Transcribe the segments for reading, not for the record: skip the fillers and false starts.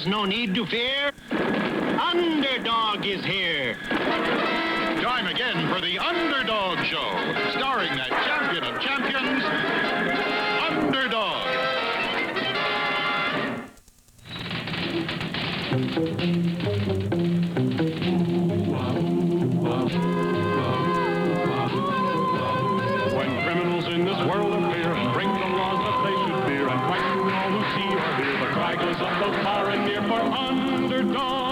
There's no need to fear. Underdog is here. Time again for the Underdog Show, starring that champion of champions, Underdog. When criminals in this world appear and bring the laws that they should fear and fight for all who see or hear, the cry goes up both far and near for Underdog.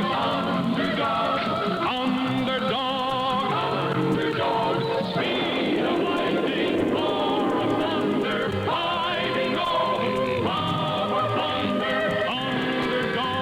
Underdog. Underdog. Underdog. Speed of lightning, roar of thunder, fighting all who love or plunder. Underdog.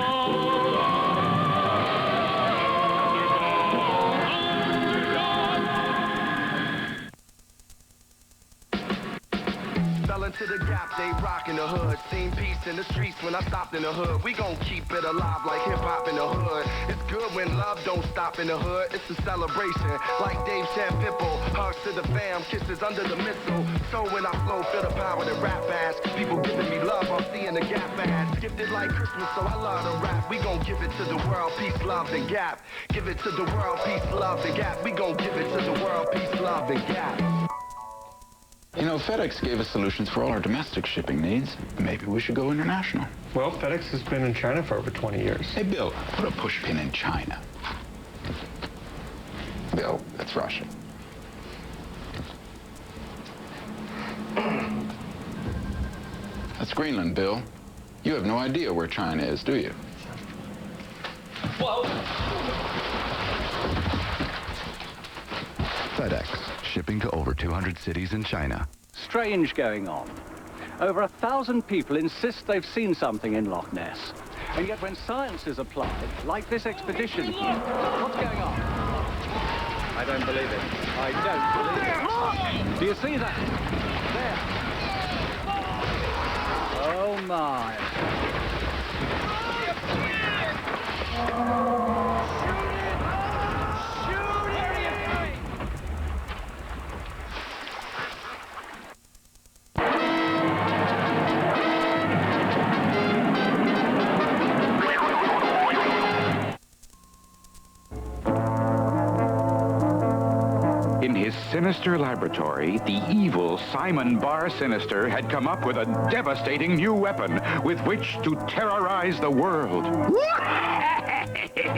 Fell into the gap, they rockin' the hood. Seen peace in the streets when I stopped in the hood. We gon' keep it alive like hip-hop in the hood. It's good when love don't stop in the hood. It's a celebration, like Dave Champipple. Hugs to the fam, kisses under the missile. So when I flow, feel the power that rap ass. People giving me love, I'm seeing the gap ass. Gifted like Christmas, so I love to rap. We gon' give it to the world, peace, love, and gap. Give it to the world, peace, love, and gap. We gon' give it to the world, peace, love, and gap. You know, FedEx gave us solutions for all our domestic shipping needs. Maybe we should go international. Well, FedEx has been in China for over 20 years. Hey, Bill, put a push pin in China. Bill, that's Russia. That's Greenland, Bill. You have no idea where China is, do you? Whoa! FedEx, shipping to over 200 cities in China. Strange going on. Over 1,000 people insist they've seen something in Loch Ness. And yet when science is applied, like this expedition here, what's going on? I don't believe it. I don't believe it. Do you see that? There. Oh, my. In his sinister laboratory, the evil Simon Bar Sinister had come up with a devastating new weapon with which to terrorize the world. There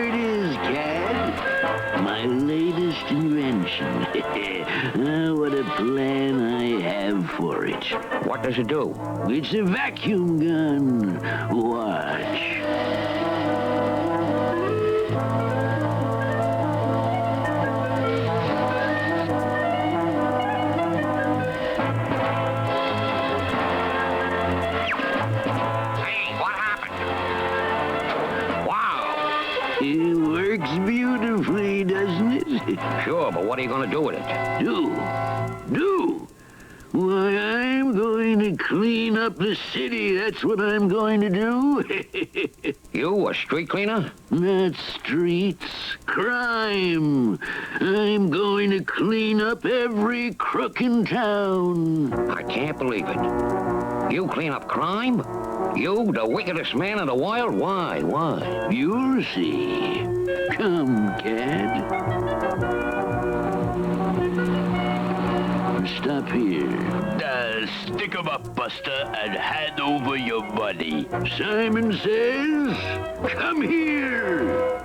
it is, Cat. My latest invention. What a plan I have for it. What does it do? It's a vacuum gun. Watch. It works beautifully, doesn't it? Sure, but what are you going to do with it? Do? Why, I'm going to clean up the city. That's what I'm going to do. You, a street cleaner? Not streets, crime. I'm going to clean up every crook in town. I can't believe it. You clean up crime? You, the wickedest man in the world? Why? You'll see. Come, Cad. Stop here. Stick 'em up, Buster, and hand over your money. Simon says, come here.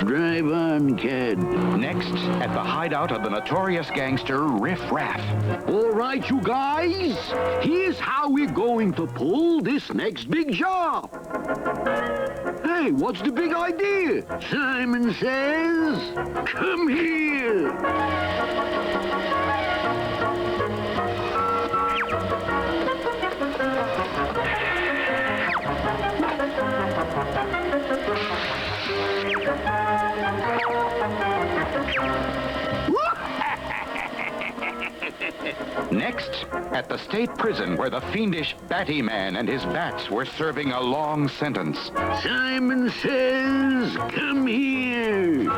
Drive on, Cad. Next, at the hideout of the notorious gangster Riff Raff. All right, you guys. Here's how we're going to pull this next big job. Hey, what's the big idea? Simon says, come here. Next, at the state prison where the fiendish Batty Man and his bats were serving a long sentence. Simon says, come here.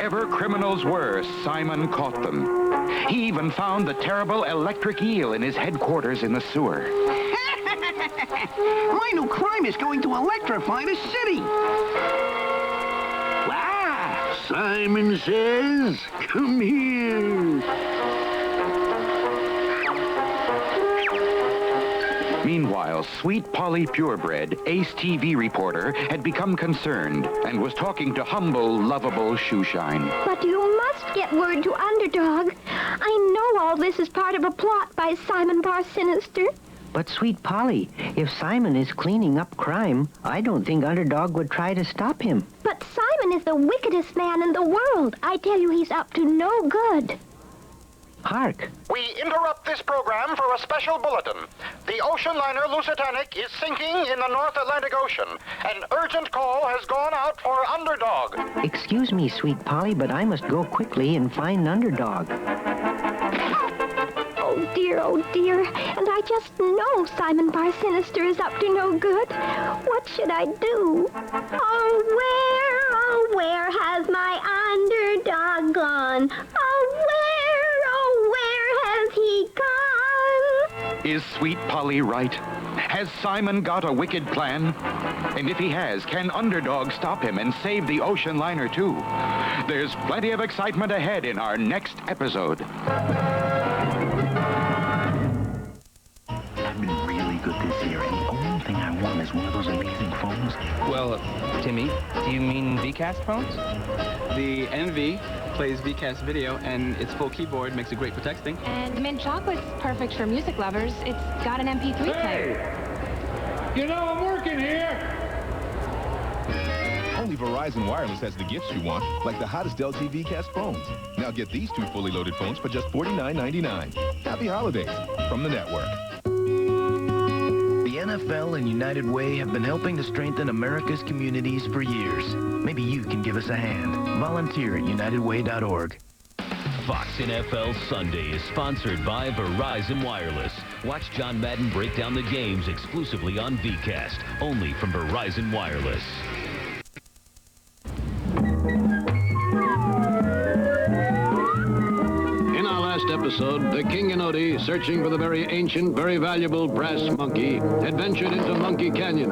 whatever criminals were, Simon caught them. He even found the terrible electric eel in his headquarters in the sewer. My new crime is going to electrify the city. Ah, Simon Says, come here. Meanwhile, sweet Polly Purebred, ace TV reporter, had become concerned and was talking to humble, lovable Shoeshine. But you must get word to Underdog. I know all this is part of a plot by Simon Bar Sinister. But, sweet Polly, if Simon is cleaning up crime, I don't think Underdog would try to stop him. But Simon is the wickedest man in the world. I tell you, he's up to no good. Hark. We interrupt this program for a special bulletin. The ocean liner Lusitanic is sinking in the North Atlantic Ocean. An urgent call has gone out for Underdog. Excuse me, sweet Polly, but I must go quickly and find Underdog. Oh, dear. And I just know Simon Bar Sinister is up to no good. What should I do? Oh, where has my Underdog gone? Oh, where has he gone? Is sweet Polly right? Has Simon got a wicked plan? And if he has, can Underdog stop him and save the ocean liner too? There's plenty of excitement ahead in our next episode. I've been really good this year, and the only thing I want is one of those amazing phones. Well, Timmy, do you mean VCast phones? The NV plays VCast video, and its full keyboard makes it great for texting. And mint chocolate's perfect for music lovers. It's got an MP3 player. You know I'm working here! Only Verizon Wireless has the gifts you want, like the hottest LG VCast phones. Now get these two fully loaded phones for just $49.99. Happy holidays from the network. The NFL and United Way have been helping to strengthen America's communities for years. Maybe you can give us a hand. Volunteer at unitedway.org. Fox NFL Sunday is sponsored by Verizon Wireless. Watch John Madden break down the games exclusively on VCast, only from Verizon Wireless. In our last episode, the King and Odie, searching for the very ancient, very valuable brass monkey, had ventured into Monkey Canyon.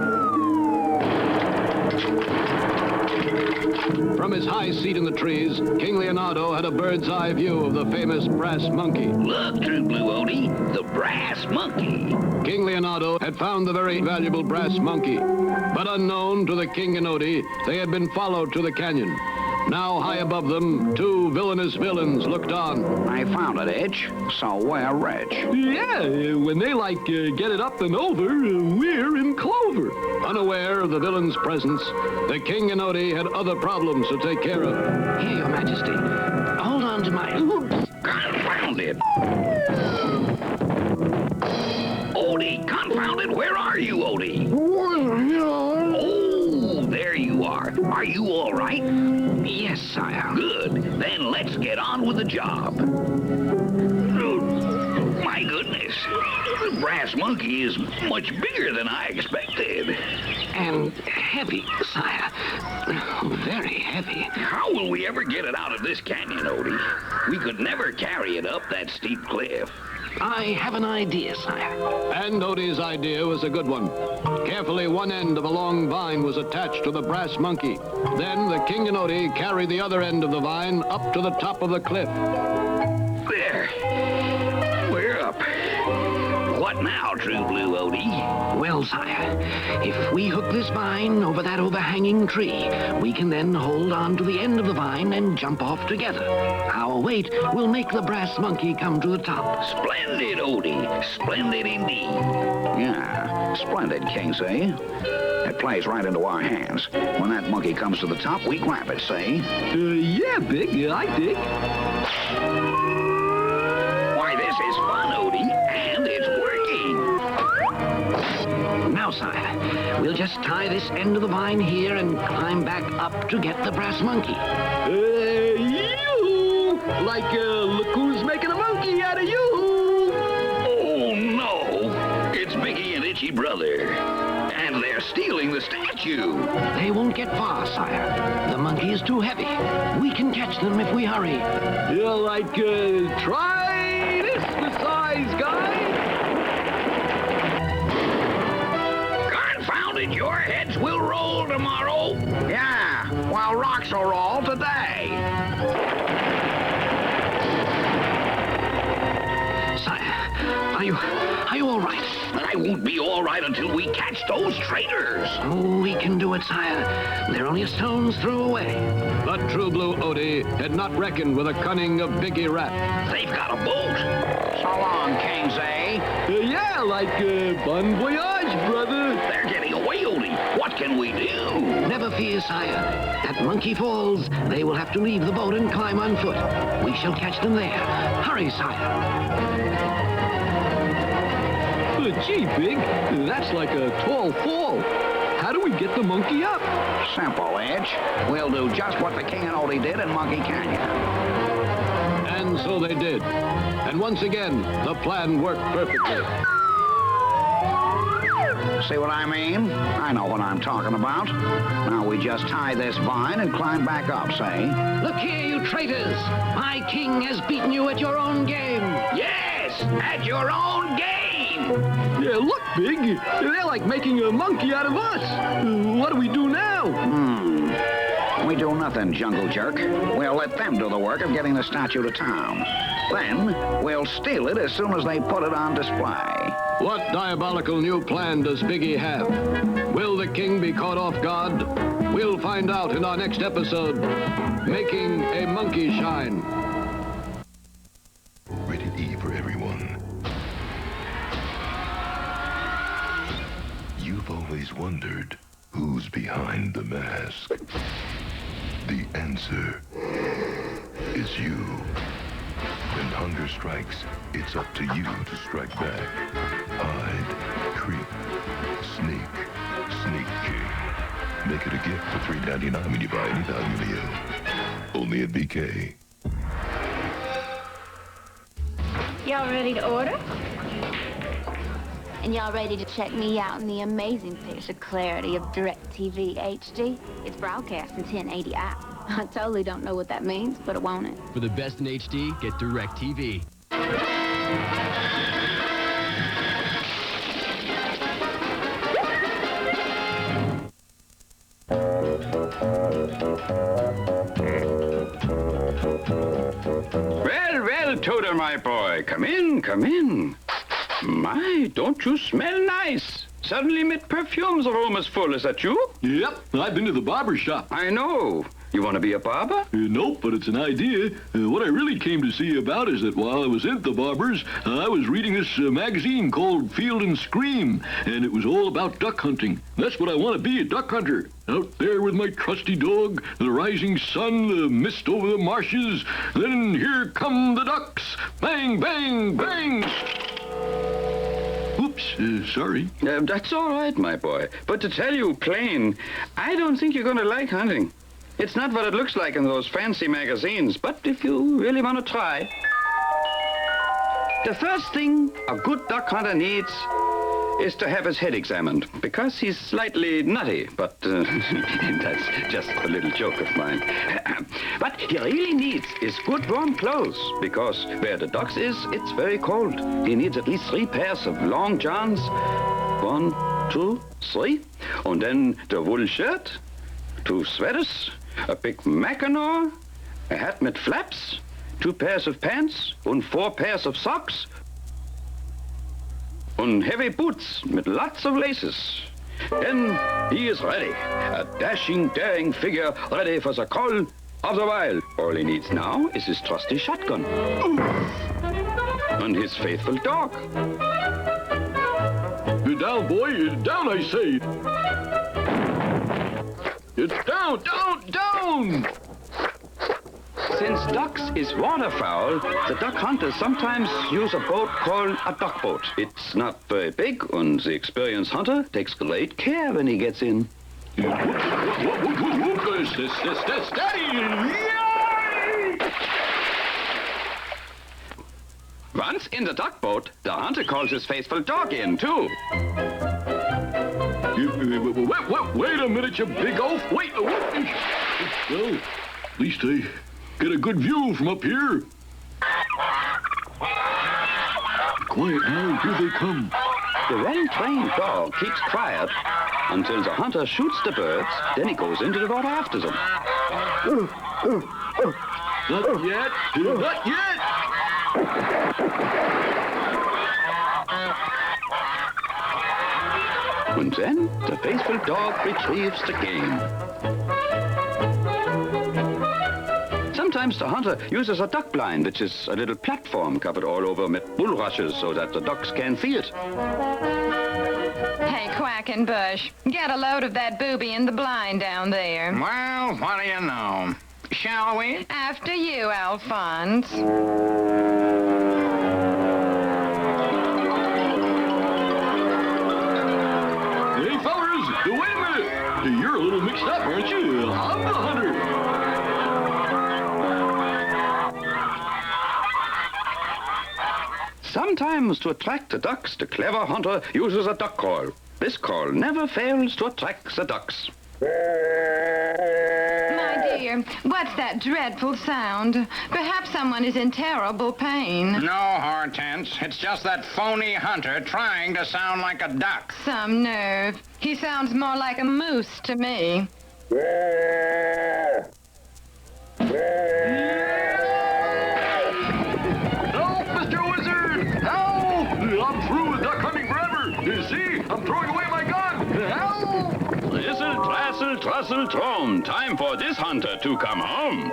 From his high seat in the trees, King Leonardo had a bird's eye view of the famous brass monkey. Look, True Blue Odie, the brass monkey. King Leonardo had found the very valuable brass monkey. But unknown to the King and Odie, they had been followed to the canyon. Now, high above them, two villainous villains looked on. I found it, Edge. So we're rich. Yeah, when they, get it up and over, we're in clover. Unaware of the villain's presence, the King and Odie had other problems to take care of. Here, Your Majesty. Hold on to my... Oops, confounded. Odie, confounded, where are you, Odie? Oh, there you are. Are you all right? Yes, sire. Good. Then let's get on with the job. My goodness. The brass monkey is much bigger than I expected. And heavy, sire. Very heavy. How will we ever get it out of this canyon, Odie? We could never carry it up that steep cliff. I have an idea, sire. And Odie's idea was a good one. Carefully, one end of a long vine was attached to the brass monkey. Then the King and Odie carried the other end of the vine up to the top of the cliff. There. We're up. What now, True Blue Odie? Well, sire, if we hook this vine over that overhanging tree, we can then hold on to the end of the vine and jump off together. Our weight will make the brass monkey come to the top. Splendid, Odie. Splendid indeed. Yeah, splendid, King, say. It plays right into our hands. When that monkey comes to the top, we grab it, say. Yeah, Big. I dig. Why, this is fun, Odie, and it's working. Now, sire, we'll just tie this end of the vine here and climb back up to get the brass monkey. You! Look who's making a monkey out of you! Oh, no! It's Biggie and Itchy Brother. And they're stealing the statue. They won't get far, sire. The monkey monkey is too heavy. We can catch them if we hurry. Try this size, guy. Confound it, your heads will roll tomorrow. Yeah, while rocks will roll today. Sire, are you all right? I won't be all right until we catch those traitors. Oh, we can do it, sire. They're only a stone's throw away. But True Blue Odie had not reckoned with the cunning of Biggie Rat. They've got a boat. So long, Kingsley. Bon voyage, brother. They're getting away, Odie. What can we do? Never fear, sire. At Monkey Falls, they will have to leave the boat and climb on foot. We shall catch them there. Hurry, sire. Gee, Big, that's like a tall fall. How do we get the monkey up? Simple, Edge. We'll do just what the King and Odie did in Monkey Canyon. And so they did. And once again, the plan worked perfectly. See what I mean? I know what I'm talking about. Now we just tie this vine and climb back up, say. Look here, you traitors. My king has beaten you at your own game. Yes, at your own game. Yeah, look, Big. They're like making a monkey out of us. What do we do now? We do nothing, Jungle Jerk. We'll let them do the work of getting the statue to town. Then we'll steal it as soon as they put it on display. What diabolical new plan does Biggie have? Will the king be caught off guard? We'll find out in our next episode, Making a Monkey Shine. Rated E for everyone. You've always wondered who's behind the mask. The answer is you. When hunger strikes, it's up to you to strike back. Hide, creep, sneak, sneak king. Make it a gift for $3.99 when you buy any value Leo. Only at BK. Y'all ready to order? And y'all ready to check me out in the amazing picture clarity of DirecTV HD? It's broadcast in 1080i. I totally don't know what that means, but I want it. For the best in HD, get DirecTV. Well, Toader, my boy, come in, come in. My, don't you smell nice? Suddenly mid perfumes room as full. Is that you? Yep, I've been to the barber shop. I know. You want to be a barber? Nope, but it's an idea. What I really came to see about is that while I was at the barber's, I was reading this magazine called Field and Scream, and it was all about duck hunting. That's what I want to be, a duck hunter. Out there with my trusty dog, the rising sun, the mist over the marshes. Then here come the ducks. Bang, bang, bang. Oops, sorry. That's all right, my boy. But to tell you plain, I don't think you're going to like hunting. It's not what it looks like in those fancy magazines, but if you really want to try. The first thing a good duck hunter needs is to have his head examined, because he's slightly nutty, but that's just a little joke of mine. What he really needs is good warm clothes, because where the ducks is, it's very cold. He needs at least 3 pairs of long johns. 1, 2, 3. And then the wool shirt, 2 sweaters, a big mackinaw, a hat with flaps, 2 pairs of pants, and 4 pairs of socks, and heavy boots with lots of laces. Then he is ready, a dashing, daring figure ready for the call of the wild. All he needs now is his trusty shotgun and his faithful dog. Down, boy, down, I say. It's down, down, down! Since ducks is waterfowl, the duck hunters sometimes use a boat called a duck boat. It's not very big, and the experienced hunter takes great care when he gets in. Once in the duck boat, the hunter calls his faithful dog in, too. Wait a minute, you big oaf. Wait. Well, at least I get a good view from up here. Quiet now, here they come. The well-trained dog keeps quiet until the hunter shoots the birds, then he goes into the water after them. Not yet, not yet! And then the faithful dog retrieves the game. Sometimes the hunter uses a duck blind, which is a little platform covered all over with bulrushes so that the ducks can't see it. Hey, Quackenbush, get a load of that booby in the blind down there. Well, what do you know? Shall we? After you, Alphonse. Hey, fellas, wait a minute. You're a little mixed up, aren't you? I'm the hunter. Sometimes to attract the ducks, the clever hunter uses a duck call. This call never fails to attract the ducks. My dear, what's that dreadful sound? Perhaps someone is in terrible pain. No, Hortense. It's just that phony hunter trying to sound like a duck. Some nerve. He sounds more like a moose to me. I'm through with duck hunting forever. You see, I'm throwing away my gun. Help! Thistle, trassle, trussle, trom. Time for this hunter to come home.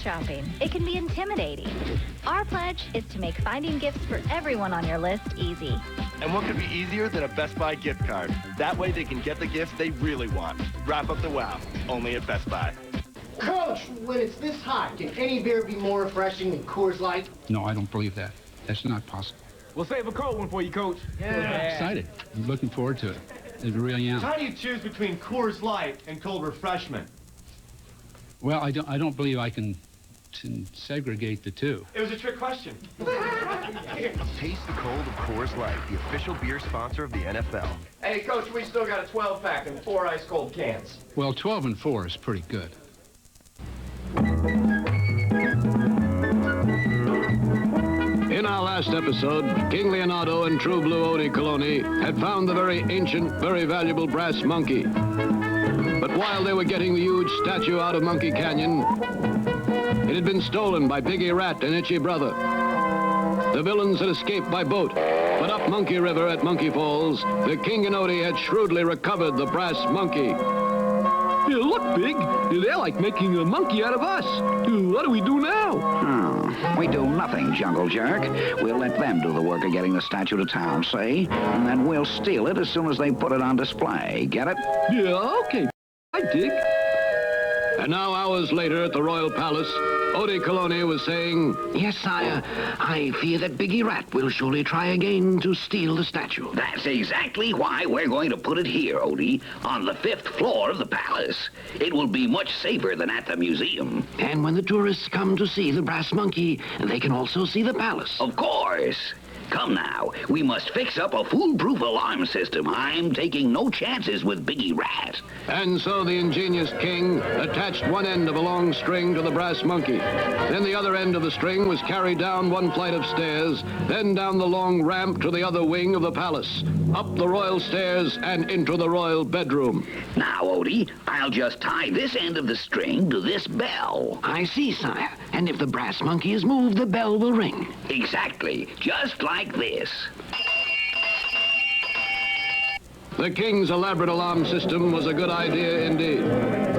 Shopping. It can be intimidating. Our pledge is to make finding gifts for everyone on your list easy. And what could be easier than a Best Buy gift card? That way they can get the gifts they really want. Wrap up the wow, only at Best Buy. Coach, when it's this hot, can any beer be more refreshing than Coors Light? No, I don't believe that. That's not possible. We'll save a cold one for you, Coach. I'm excited. I'm looking forward to it. I really am. How do you choose between Coors Light and cold refreshment? Well, I don't believe I can segregate the two. It was a trick question. Taste the cold of Coors Light, the official beer sponsor of the NFL. Hey, Coach, we still got a 12-pack and 4 ice-cold cans. Well, 12 and 4 is pretty good. In our last episode, King Leonardo and True Blue Odie Coloni had found the very ancient, very valuable brass monkey. But while they were getting the huge statue out of Monkey Canyon, it had been stolen by Piggy Rat and Itchy Brother. The villains had escaped by boat, but up Monkey River at Monkey Falls, the King and Odie had shrewdly recovered the brass monkey. Yeah, look, Big. They're like making a monkey out of us. What do we do now? We do nothing, Jungle Jerk. We'll let them do the work of getting the statue to town, see? And then we'll steal it as soon as they put it on display. Get it? Yeah, okay. I dig. And now, hours later at the Royal Palace, Odie Coloni was saying, Yes, sire. I fear that Biggie Rat will surely try again to steal the statue. That's exactly why we're going to put it here, Odie, on the 5th floor of the palace. It will be much safer than at the museum. And when the tourists come to see the brass monkey, they can also see the palace. Of course. Come now, we must fix up a foolproof alarm system. I'm taking no chances with Biggie Rat. And so the ingenious king attached one end of a long string to the brass monkey. Then the other end of the string was carried down one flight of stairs, then down the long ramp to the other wing of the palace, up the royal stairs and into the royal bedroom. Now, Odie, I'll just tie this end of the string to this bell. I see, sire. And if the brass monkey is moved, the bell will ring. Exactly. Just like this. The king's elaborate alarm system was a good idea indeed.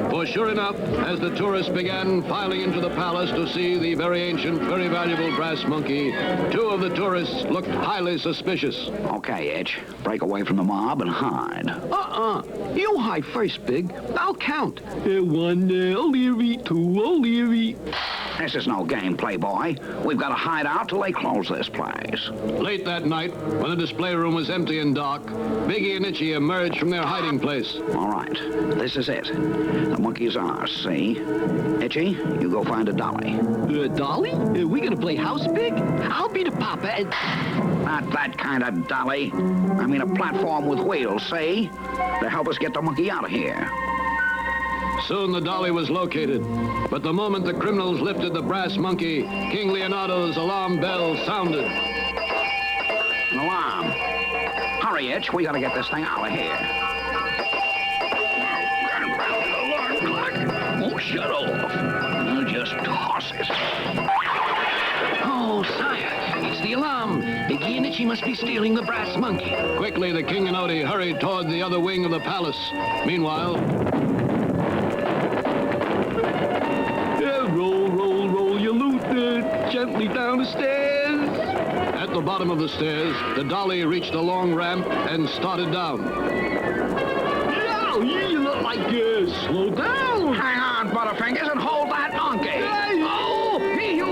For sure enough, as the tourists began filing into the palace to see the very ancient, very valuable brass monkey, 2 of the tourists looked highly suspicious. Okay, Itch. Break away from the mob and hide. You hide first, Big. I'll count. 1, O'Leary, 2, O'Leary. This is no game, Playboy. We've got to hide out till they close this place. Late that night, when the display room was empty and dark, Biggie and Itchy emerged from their hiding place. All right, this is it. The monkey's ours, see? Itchy, you go find a dolly. Dolly? We gonna play house, Big? I'll be the papa and... Not that kind of dolly. I mean a platform with wheels, see? To help us get the monkey out of here. Soon the dolly was located, but the moment the criminals lifted the brass monkey, King Leonardo's alarm bell sounded. An alarm. Hurry, Itch, we gotta get this thing out of here. Alarm clock won't shut off. I'll just toss it. Oh, sire, it's the alarm. Biggie and Itchy must be stealing the brass monkey. Quickly, the king and Odie hurried toward the other wing of the palace. Meanwhile... Roll your loot gently down the stairs. At the bottom of the stairs, the dolly reached a long ramp and started down. No, you look like slow down. Hang on, Butterfingers, and hold that monkey. Hey. Oh, you...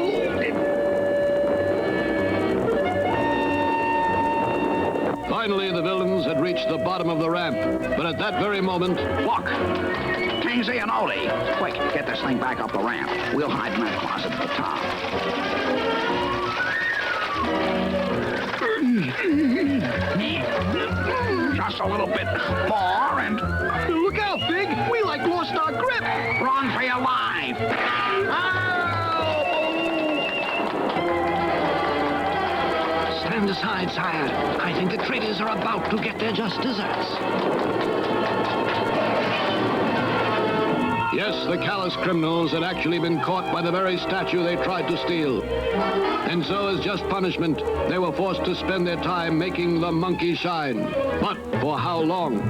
Finally, the villains had reached the bottom of the ramp, but at that very moment... Look! Kingsy and Odie. Quick, get this thing back up the ramp. We'll hide in that closet at the top. Just a little bit more and... Look out, Big! We like lost our grip! Run for your life! Stand aside, sire. I think the traitors are about to get their just desserts. Yes, the callous criminals had actually been caught by the very statue they tried to steal. And so, as just punishment, they were forced to spend their time making the monkey shine. But for how long?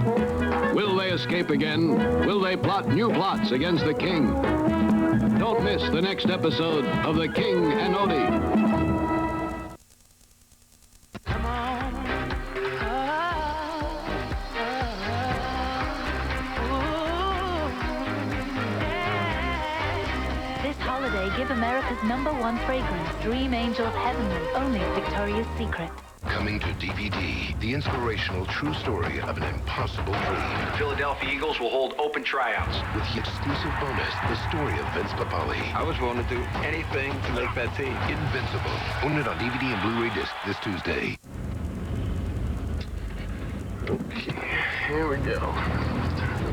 Will they escape again? Will they plot new plots against the king? Don't miss the next episode of The King and Odie. Give America's #1 fragrance, Dream Angels Heavenly, only at Victoria's Secret. Coming to DVD, the inspirational true story of an impossible dream. Philadelphia Eagles will hold open tryouts. With the exclusive bonus, the story of Vince Papale. I was willing to do anything to make that team. Invincible. Own it on DVD and Blu-ray disc this Tuesday. Okay, here we go.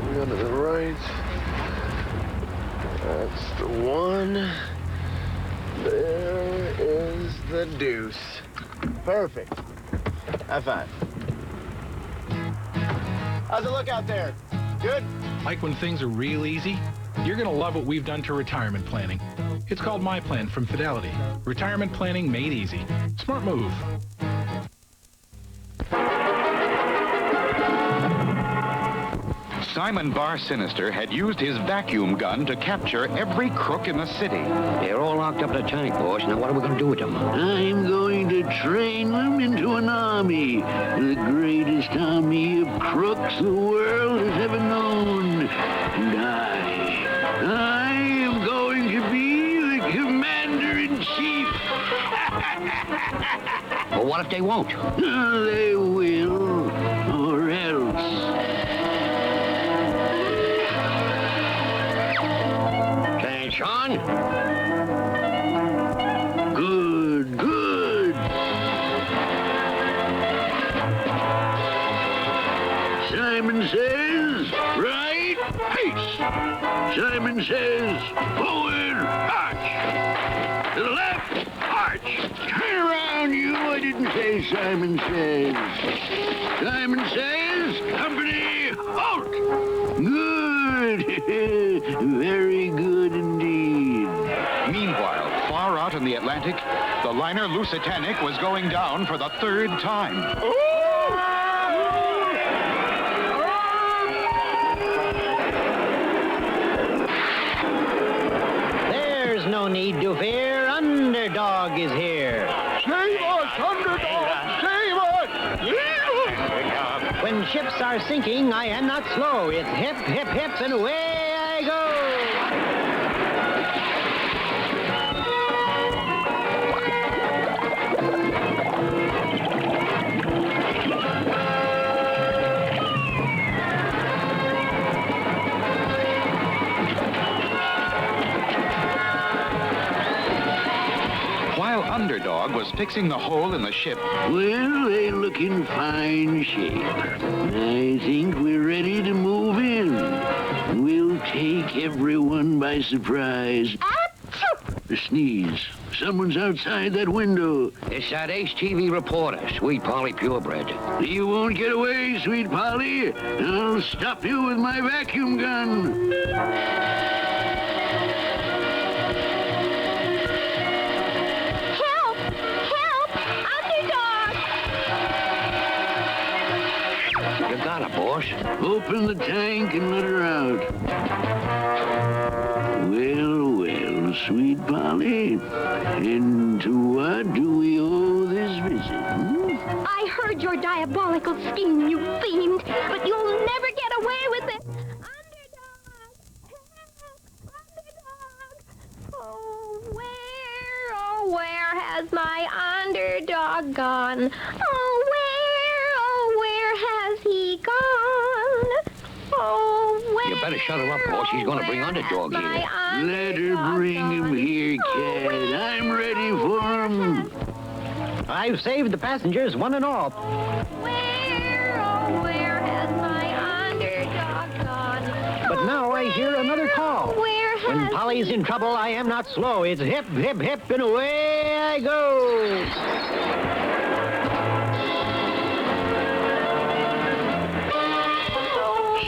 We go to the right. That's the one. There is the deuce. Perfect. High five. How's it look out there? Good? Like when things are real easy? You're gonna love what we've done to retirement planning. It's called My Plan from Fidelity. Retirement planning made easy. Smart move. Simon Bar Sinister had used his vacuum gun to capture every crook in the city. They're all locked up in a tank, boss. Now what are we going to do with them? I'm going to train them into an army. The greatest army of crooks the world has ever known. And I am going to be the commander-in-chief. Well, what if they won't? They will, or else. Sean? Good, good. Simon says, right, pace. Simon says, forward, arch. To the left, arch. Turn around, you. I didn't say Simon says. Simon says, company, halt. Good. Very good indeed. Meanwhile, far out in the Atlantic, the liner Lusitanic was going down for the third time. There's no need to fear. Underdog is here. Save us, Underdog! Save us! When ships are sinking, I am not slow. It's hip, hip, hip, and away I go. Underdog was fixing the hole in the ship. Well, they look in fine shape. I think we're ready to move in. We'll take everyone by surprise. A sneeze. Someone's outside that window. It's that HTV reporter, Sweet Polly Purebred. You won't get away, Sweet Polly. I'll stop you with my vacuum gun. Help! Help! Underdog! You got her, boss. Open the tank and let her out. Well, well, Sweet Polly. And to what do we owe this visit? I heard your diabolical scheme, you fiend, but you'll never get away with it. Oh, where has my underdog gone? Oh, where has he gone? Oh, where? You better shut her up, boss. She's going to bring Underdog here. Let her bring him here, Cat. I'm ready for him. I've saved the passengers, one and all. Where has my underdog gone? But now I hear another call. When Polly's in trouble, I am not slow. It's hip, hip, hip, and away I go.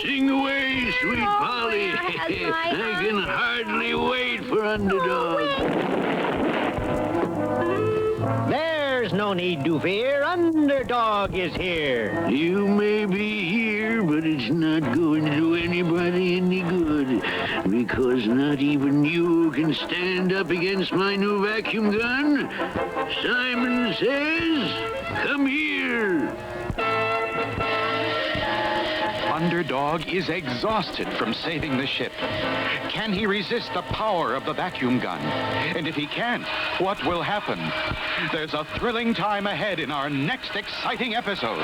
Sing away, Sweet Polly. I can hardly wait for Underdog. There's no need to fear. Underdog is here. You may be here, but it's not going to do anybody any good. Because not even you can stand up against my new vacuum gun. Simon says, come here. Underdog is exhausted from saving the ship. Can he resist the power of the vacuum gun? And if he can't, what will happen? There's a thrilling time ahead in our next exciting episode.